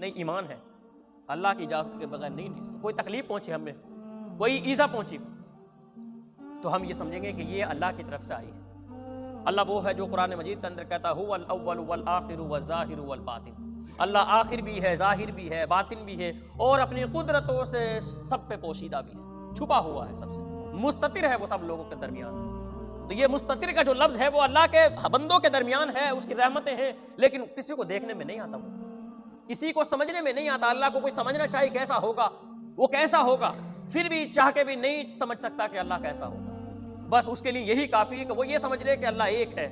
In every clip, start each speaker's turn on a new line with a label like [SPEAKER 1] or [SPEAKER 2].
[SPEAKER 1] نہیں ایمان ہے، اللہ کی اجازت کے بغیر نہیں، کوئی تکلیف پہنچی ہمیں، کوئی ایذا پہنچی تو ہم یہ سمجھیں گے کہ یہ اللہ کی طرف سے آئی ہے۔ اللہ وہ ہے جو قرآن مجید کے اندر کہتا ہے هو الاول والآخر والظاہر والباطن، اللہ آخر بھی ہے، ظاہر بھی ہے، باطن بھی ہے، اور اپنی قدرتوں سے سب پہ پوشیدہ بھی ہے، چھپا ہوا ہے، سب سے مستتر ہے وہ سب لوگوں کے درمیان۔ تو یہ مستتر کا جو لفظ ہے وہ اللہ کے بندوں کے درمیان ہے، اس کی رحمتیں ہیں، لیکن کسی کو دیکھنے میں نہیں آتا، وہ کسی کو سمجھنے میں نہیں آتا۔ اللہ کو کوئی سمجھنا چاہیے کیسا ہوگا، وہ کیسا ہوگا، پھر بھی چاہ کے بھی نہیں سمجھ سکتا کہ اللہ کیسا ہوگا۔ بس اس کے لیے یہی کافی ہے کہ وہ یہ سمجھ لے کہ اللہ ایک ہے،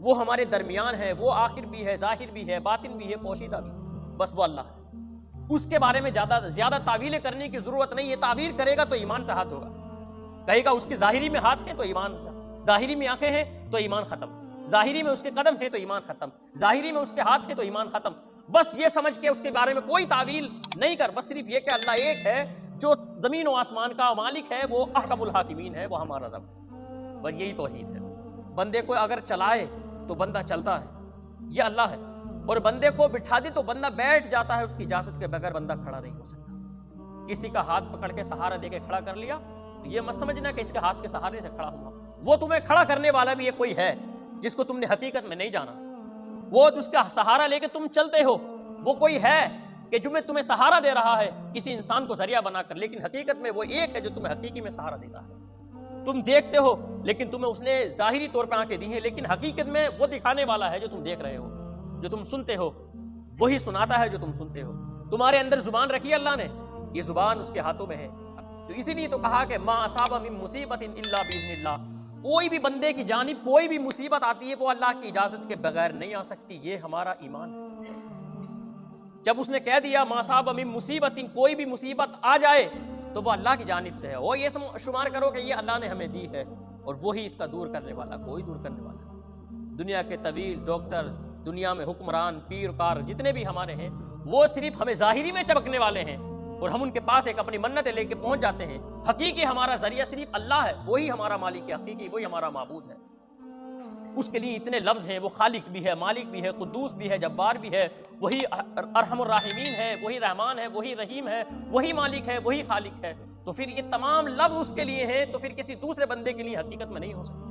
[SPEAKER 1] وہ ہمارے درمیان ہے، وہ آخر بھی ہے، ظاہر بھی ہے، باطن بھی ہے، پوشیدہ بھی، بس وہ اللہ ہے۔ اس کے بارے میں زیادہ تعویلیں کرنے کی ضرورت نہیں ہے۔ تعویل کرے گا تو ایمان سے ہاتھ ہوگا، کہے گا اس کی ظاہری میں ہاتھ ہے تو ایمان، ظاہری میں آنکھیں ہیں تو ایمان ختم، ظاہری میں اس کے قدم ہیں تو ایمان ختم، ظاہری میں اس کے ہاتھ ہیں تو ایمان ختم۔ بس یہ سمجھ کے اس کے بارے میں کوئی تعویل نہیں کر، بس صرف یہ کہ اللہ ایک ہے، جو زمین و آسمان کا مالک ہے، وہ احکم الحاکمین ہے، وہ ہمارا رب، بس یہی توحید ہے۔ بندے کو اگر چلائے تو بندہ چلتا ہے، یہ اللہ ہے، اور بندے کو بٹھا دے تو بندہ بیٹھ جاتا ہے، اس کی اجازت کے بغیر بندہ کھڑا نہیں ہو سکتا۔ کسی کا ہاتھ پکڑ کے سہارا دے کے کھڑا کر لیا تو یہ مت سمجھنا کہ اس کے ہاتھ کے سہارے سے کھڑا ہوا، وہ تمہیں کھڑا کرنے والا بھی یہ کوئی ہے جس کو تم نے حقیقت میں نہیں جانا، وہ جس کا سہارا لے کے تم چلتے ہو وہ کوئی ہے کہ جو میں تمہیں سہارا دے رہا ہے کسی انسان کو ذریعہ بنا کر، لیکن حقیقت میں وہ ایک ہے جو تمہیں حقیقی میں سہارا دیتا ہے۔ تم دیکھتے ہو لیکن تمہیں اس نے ظاہری طور پر آنکھیں دی ہیں، لیکن حقیقت میں وہ دکھانے والا ہے جو تم دیکھ رہے ہو، جو تم سنتے ہو، وہی سناتا ہے جو تم سنتے ہو۔ تمہارے اندر زبان رکھی اللہ نے، یہ زبان اس کے ہاتھوں میں ہے، تو اسی لیے تو کہا کہ ما اصاب من مصیبت الا باذن اللہ، کوئی بھی بندے کی جانب کوئی بھی مصیبت آتی ہے وہ اللہ کی اجازت کے بغیر نہیں آ سکتی، یہ ہمارا ایمان ہے۔ جب اس نے کہہ دیا ما اصاب من مصیبت، کوئی بھی مصیبت آ جائے تو وہ اللہ کی جانب سے ہے، اور یہ شمار کرو کہ یہ اللہ نے ہمیں دی ہے، اور وہی اس کا دور کرنے والا، کوئی دور کرنے والا نہیں۔ دنیا کے طویل ڈاکٹر، دنیا میں حکمران، پیر کار جتنے بھی ہمارے ہیں، وہ صرف ہمیں ظاہری میں چمکنے والے ہیں، اور ہم ان کے پاس ایک اپنی منتیں لے کے پہنچ جاتے ہیں۔ حقیقی ہمارا ذریعہ صرف اللہ ہے، وہی ہمارا مالک ہے حقیقی، وہی ہمارا معبود ہے۔ اس کے لیے اتنے لفظ ہیں، وہ خالق بھی ہے، مالک بھی ہے، قدوس بھی ہے، جبار بھی ہے، وہی ارحم الراحمین ہے، وہی رحمان ہے، وہی رحیم ہے، وہی مالک ہے، وہی خالق ہے۔ تو پھر یہ تمام لفظ اس کے لیے ہیں، تو پھر کسی دوسرے بندے کے لیے حقیقت میں نہیں ہو سکتا۔